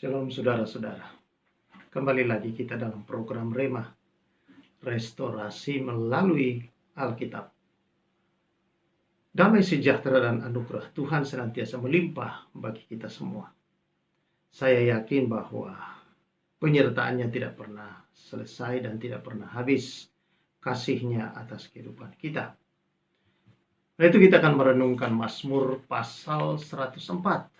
Shalom saudara-saudara. Kembali lagi kita dalam program Rema, restorasi melalui Alkitab. Damai sejahtera dan anugerah Tuhan senantiasa melimpah bagi kita semua. Saya yakin bahwa penyertaannya tidak pernah selesai dan tidak pernah habis kasihnya atas kehidupan kita. Nah, itu kita akan merenungkan Mazmur pasal 104.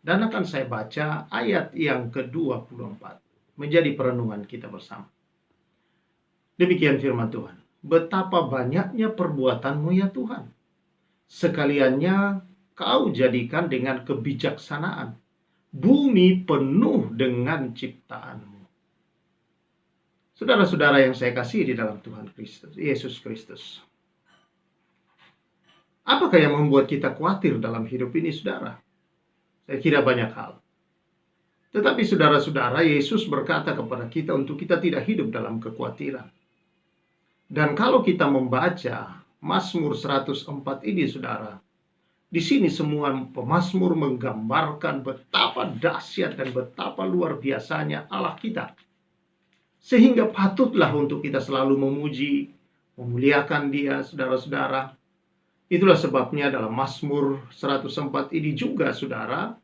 Dan akan saya baca ayat yang ke-24 menjadi perenungan kita bersama. Demikian firman Tuhan. Betapa banyaknya perbuatanmu ya Tuhan. Sekaliannya kau jadikan dengan kebijaksanaan. Bumi penuh dengan ciptaanmu. Saudara-saudara yang saya kasih di dalam Tuhan Kristus, Yesus Kristus. Apakah yang membuat kita khawatir dalam hidup ini, saudara? Saya kira banyak hal. Tetapi saudara-saudara, Yesus berkata kepada kita untuk kita tidak hidup dalam kekhawatiran. Dan kalau kita membaca Mazmur 104 ini, saudara, di sini semua pemazmur menggambarkan betapa dahsyat dan betapa luar biasanya Allah kita. Sehingga patutlah untuk kita selalu memuji, memuliakan Dia, saudara-saudara. Itulah sebabnya dalam Mazmur 104 ini juga, saudara,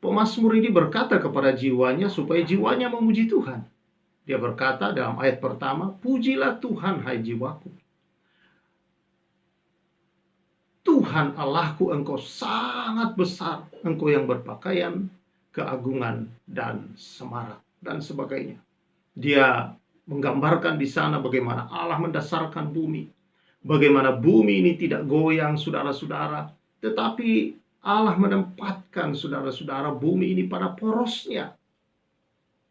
pemazmur ini berkata kepada jiwanya supaya jiwanya memuji Tuhan. Dia berkata dalam ayat pertama, pujilah Tuhan hai jiwaku. Tuhan Allahku, engkau sangat besar, engkau yang berpakaian keagungan dan semarak dan sebagainya. Dia menggambarkan di sana bagaimana Allah mendasarkan bumi. Bagaimana bumi ini tidak goyang, saudara-saudara, tetapi Allah menempatkan, saudara-saudara, bumi ini pada porosnya.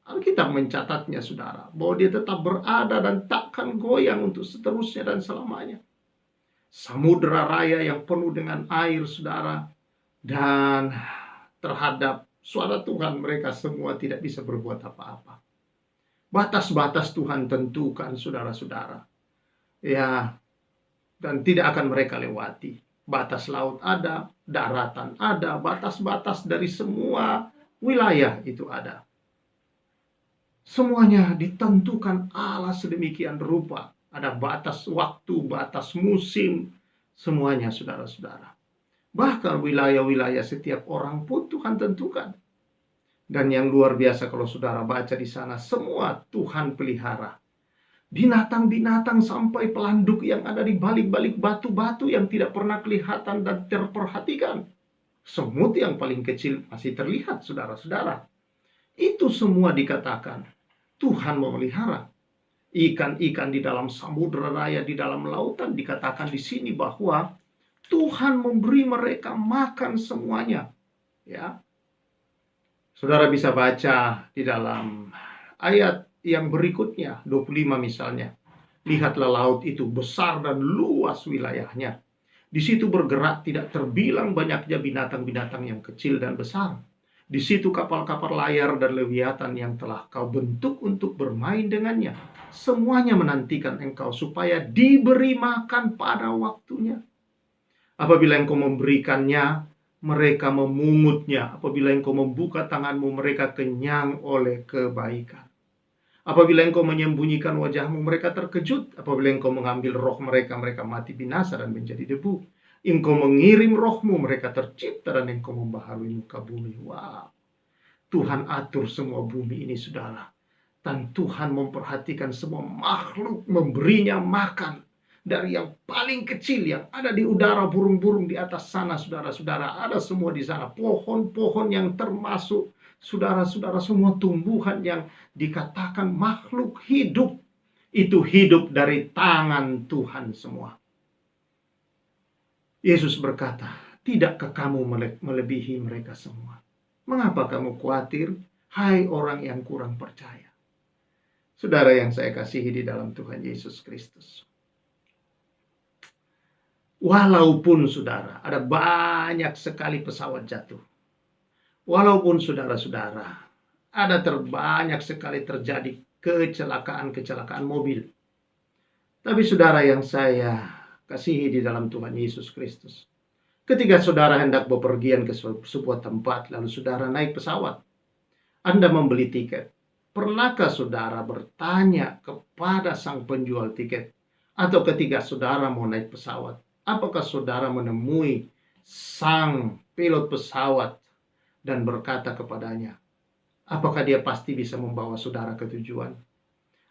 Alkitab mencatatnya, saudara, bahwa dia tetap berada dan takkan goyang untuk seterusnya dan selamanya. Samudra raya yang penuh dengan air, saudara, dan terhadap suara Tuhan mereka semua tidak bisa berbuat apa-apa. Batas-batas Tuhan tentukan, saudara-saudara. Ya, dan tidak akan mereka lewati. Batas laut ada, daratan ada, batas-batas dari semua wilayah itu ada. Semuanya ditentukan Allah sedemikian rupa. Ada batas waktu, batas musim, semuanya, saudara-saudara. Bahkan wilayah-wilayah setiap orang pun Tuhan tentukan. Dan yang luar biasa kalau saudara baca di sana, semua Tuhan pelihara. Binatang-binatang sampai pelanduk yang ada di balik-balik batu-batu yang tidak pernah kelihatan dan terperhatikan. Semut yang paling kecil masih terlihat, saudara-saudara. Itu semua dikatakan Tuhan memelihara. Ikan-ikan di dalam samudera raya, di dalam lautan, dikatakan di sini bahwa Tuhan memberi mereka makan semuanya. Ya, saudara bisa baca di dalam ayat yang berikutnya, 25 misalnya. Lihatlah laut itu besar dan luas wilayahnya. Di situ bergerak tidak terbilang banyaknya binatang-binatang yang kecil dan besar. Di situ kapal-kapal layar dan lewiatan yang telah kau bentuk untuk bermain dengannya. Semuanya menantikan engkau supaya diberi makan pada waktunya. Apabila engkau memberikannya, mereka memungutnya. Apabila engkau membuka tanganmu, mereka kenyang oleh kebaikan. Apabila engkau menyembunyikan wajahmu, mereka terkejut. Apabila engkau mengambil roh mereka, mereka mati binasa dan menjadi debu. Engkau mengirim rohmu, mereka tercipta dan engkau membaharui muka bumi. Wow. Tuhan atur semua bumi ini, saudara. Dan Tuhan memperhatikan semua makhluk, memberinya makan. Dari yang paling kecil yang ada di udara, burung-burung di atas sana, saudara-saudara. Ada semua di sana. Pohon-pohon yang termasuk, saudara-saudara, semua tumbuhan yang dikatakan makhluk hidup. Itu hidup dari tangan Tuhan semua. Yesus berkata, tidakkah kamu melebihi mereka semua? Mengapa kamu khawatir, hai orang yang kurang percaya? Saudara yang saya kasihi di dalam Tuhan Yesus Kristus. Walaupun, saudara, ada banyak sekali pesawat jatuh. Walaupun, saudara-saudara, ada banyak sekali terjadi kecelakaan mobil. Tapi saudara yang saya kasihi di dalam Tuhan Yesus Kristus, ketika saudara hendak bepergian ke sebuah tempat, lalu saudara naik pesawat, Anda membeli tiket, pernahkah saudara bertanya kepada sang penjual tiket? Atau ketika saudara mau naik pesawat, apakah saudara menemui sang pilot pesawat dan berkata kepadanya, apakah dia pasti bisa membawa saudara ke tujuan?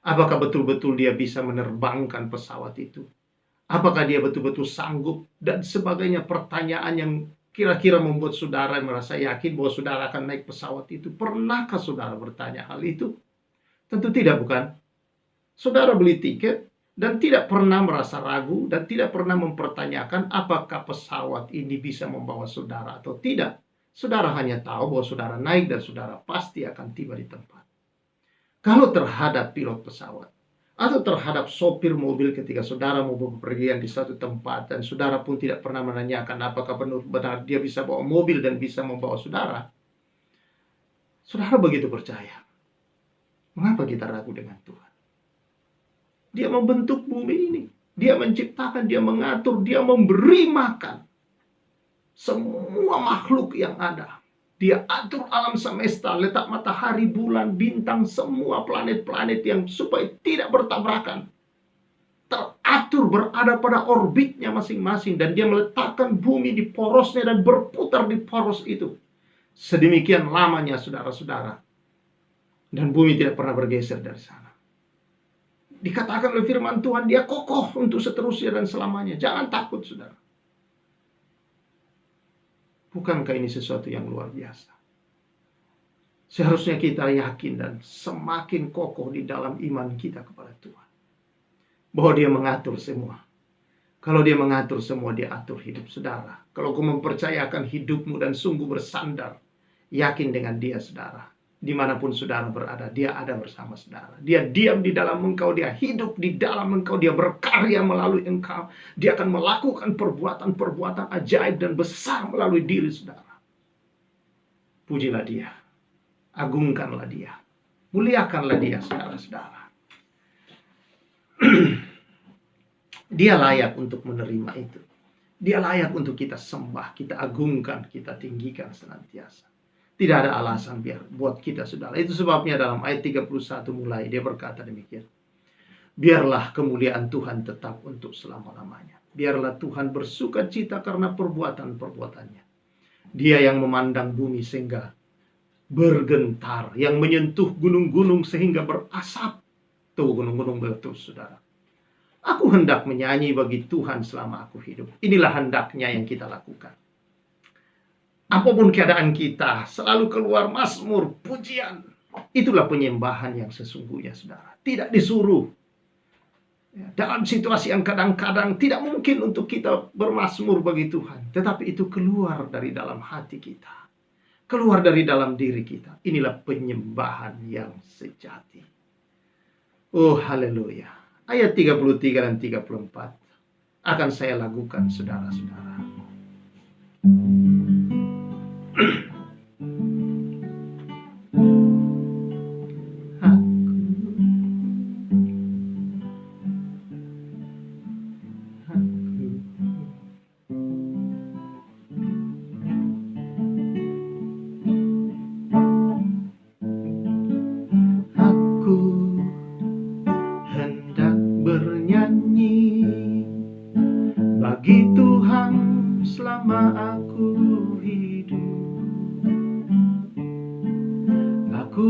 Apakah betul-betul dia bisa menerbangkan pesawat itu? Apakah dia betul-betul sanggup? Dan sebagainya, pertanyaan yang kira-kira membuat saudara merasa yakin bahwa saudara akan naik pesawat itu. Pernahkah saudara bertanya hal itu? Tentu tidak, bukan? Saudara beli tiket dan tidak pernah merasa ragu dan tidak pernah mempertanyakan apakah pesawat ini bisa membawa saudara atau tidak. Saudara hanya tahu bahwa saudara naik dan saudara pasti akan tiba di tempat. Kalau terhadap pilot pesawat atau terhadap sopir mobil ketika saudara mau bepergian di satu tempat dan saudara pun tidak pernah menanyakan apakah benar dia bisa bawa mobil dan bisa membawa saudara, saudara begitu percaya. Mengapa kita ragu dengan Tuhan? Dia membentuk bumi ini, dia menciptakan, dia mengatur, dia memberi makan semua makhluk yang ada. Dia atur alam semesta, letak matahari, bulan, bintang, semua planet-planet yang supaya tidak bertabrakan. Teratur berada pada orbitnya masing-masing. Dan dia meletakkan bumi di porosnya dan berputar di poros itu. Sedemikian lamanya, saudara-saudara. Dan bumi tidak pernah bergeser dari sana. Dikatakan oleh firman Tuhan, dia kokoh untuk seterusnya dan selamanya. Jangan takut, saudara. Bukankah ini sesuatu yang luar biasa? Seharusnya kita yakin dan semakin kokoh di dalam iman kita kepada Tuhan. Bahwa dia mengatur semua. Kalau dia mengatur semua, dia atur hidup saudara. Kalau kau mempercayakan hidupmu dan sungguh bersandar, yakin dengan dia, saudara. Dimanapun saudara berada, dia ada bersama saudara. Dia diam di dalam engkau, dia hidup di dalam engkau, dia berkarya melalui engkau. Dia akan melakukan perbuatan-perbuatan ajaib dan besar melalui diri saudara. Pujilah dia, agungkanlah dia, muliakanlah dia, saudara-saudara. Dia layak untuk menerima itu. Dia layak untuk kita sembah, kita agungkan, kita tinggikan senantiasa. Tidak ada alasan buat kita, saudara. Itu sebabnya dalam ayat 31 mulai dia berkata demikian. Biarlah kemuliaan Tuhan tetap untuk selama-lamanya. Biarlah Tuhan bersuka cita karena perbuatan-perbuatannya. Dia yang memandang bumi sehingga bergentar, yang menyentuh gunung-gunung sehingga berasap. Tuh gunung-gunung meletus, saudara. Aku hendak menyanyi bagi Tuhan selama aku hidup. Inilah hendaknya yang kita lakukan. Apapun keadaan kita, selalu keluar mazmur, pujian. Itulah penyembahan yang sesungguhnya, saudara. Tidak disuruh. Dalam situasi yang kadang-kadang tidak mungkin untuk kita bermazmur bagi Tuhan. Tetapi itu keluar dari dalam hati kita. Keluar dari dalam diri kita. Inilah penyembahan yang sejati. Oh, haleluya. Ayat 33 dan 34 akan saya lakukan, saudara-saudara. Bagi Tuhan selama aku hidup, aku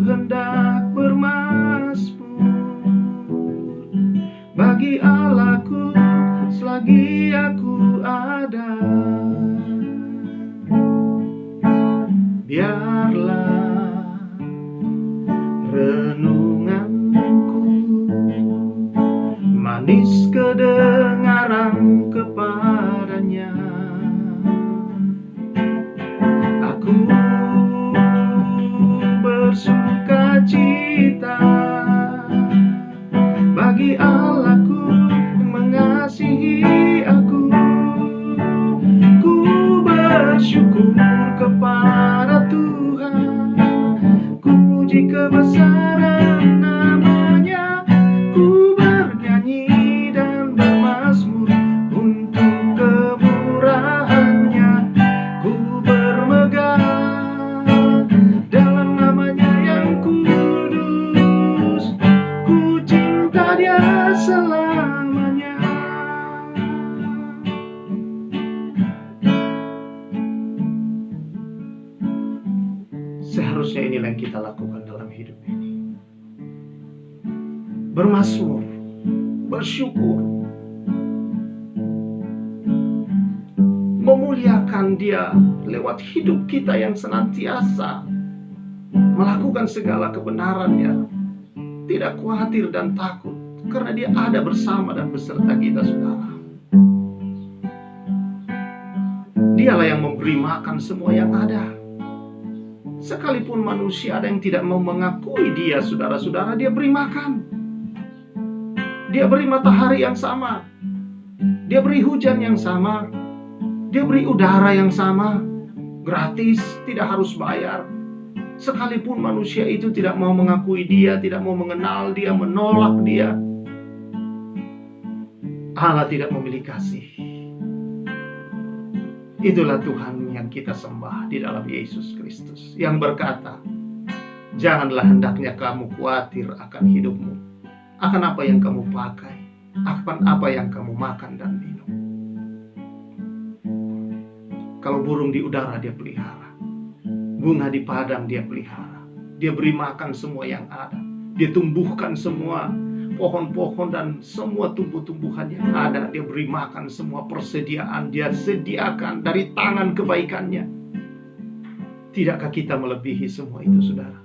hendak bermazmur bagi Allahku selagi aku ada. Biarlah renunganku manis kedengaran kepadanya. Aku bersuka cita bagi Allahku yang mengasihi aku. Ku bersyukur kepada Tuhan Seharusnya inilah yang kita lakukan dalam hidup ini. Bermazmur, bersyukur, memuliakan Dia lewat hidup kita yang senantiasa melakukan segala kebenaran-Nya, tidak khawatir dan takut, karena Dia ada bersama dan beserta kita, saudara. Dialah yang memberi makan semua yang ada. Sekalipun manusia ada yang tidak mau mengakui Dia, saudara-saudara, Dia beri makan. Dia beri matahari yang sama, Dia beri hujan yang sama, Dia beri udara yang sama, gratis, tidak harus bayar. Sekalipun manusia itu tidak mau mengakui Dia, tidak mau mengenal Dia, menolak Dia, Allah tidak memiliki kasih. Itulah Tuhan yang kita sembah di dalam Yesus Kristus, yang berkata, janganlah hendaknya kamu khawatir akan hidupmu, akan apa yang kamu pakai, akan apa yang kamu makan dan minum. Kalau burung di udara Dia pelihara, bunga di padang Dia pelihara, Dia beri makan semua yang ada, Dia tumbuhkan semua pohon-pohon dan semua tumbuh-tumbuhan yang ada, Dia beri makan semua persediaan, Dia sediakan dari tangan kebaikannya. Tidakkah kita melebihi semua itu, saudara?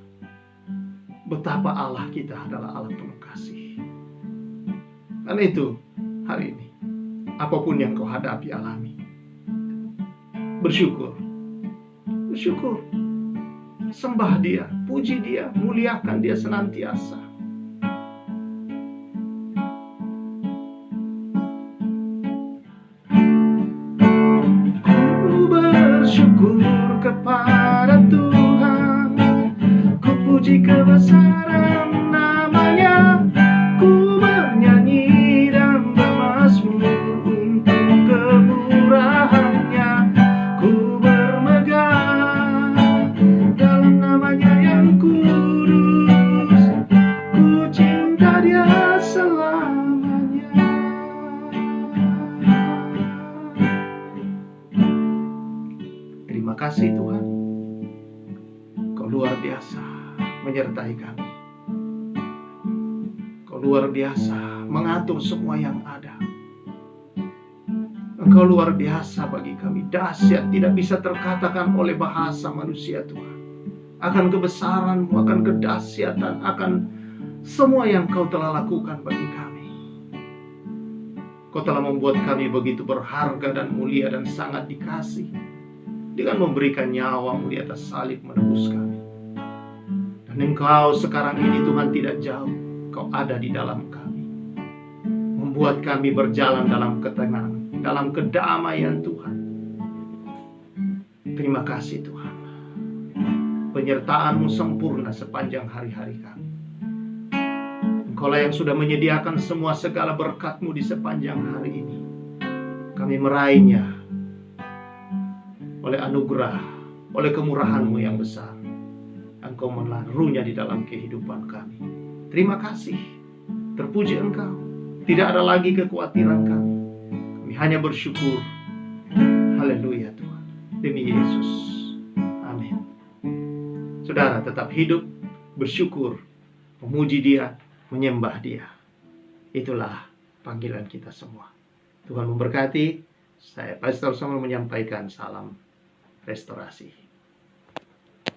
Betapa Allah kita adalah Allah penuh kasih. Karena itu, hari ini, apapun yang kau hadapi, alami, bersyukur, bersyukur, sembah Dia, puji Dia, muliakan Dia senantiasa. Bersyukur kepada Tuhan, ku puji kebesaran nama-Nya, ku bernyanyi dan bermazmur untuk kemurahan-Nya, ku bermegah dalam nama-Nya yang kudus, ku cinta Dia selamanya. Terima kasih Tuhan, Kau luar biasa menyertai kami. Kau luar biasa mengatur semua yang ada. Engkau luar biasa bagi kami, dahsyat, tidak bisa terkatakan oleh bahasa manusia Tuhan. Akan kebesaran-Mu, akan kedahsyatan, akan semua yang Kau telah lakukan bagi kami. Kau telah membuat kami begitu berharga dan mulia dan sangat dikasih, dengan memberikan nyawa-Mu di atas salib menebus kami. Dan Engkau sekarang ini Tuhan tidak jauh, Kau ada di dalam kami, membuat kami berjalan dalam ketenangan, dalam kedamaian Tuhan. Terima kasih Tuhan, penyertaan-Mu sempurna sepanjang hari-hari kami. Engkaulah yang sudah menyediakan semua segala berkat-Mu di sepanjang hari ini. Kami meraihnya oleh anugerah, oleh kemurahan-Mu yang besar. Engkau menaruhnya di dalam kehidupan kami. Terima kasih, terpuji Engkau. Tidak ada lagi kekhawatiran kami. Kami hanya bersyukur. Haleluya Tuhan, demi Yesus. Amin. Saudara tetap hidup, bersyukur, memuji Dia, menyembah Dia. Itulah panggilan kita semua. Tuhan memberkati. Saya Pastor Samuel menyampaikan salam restorasi.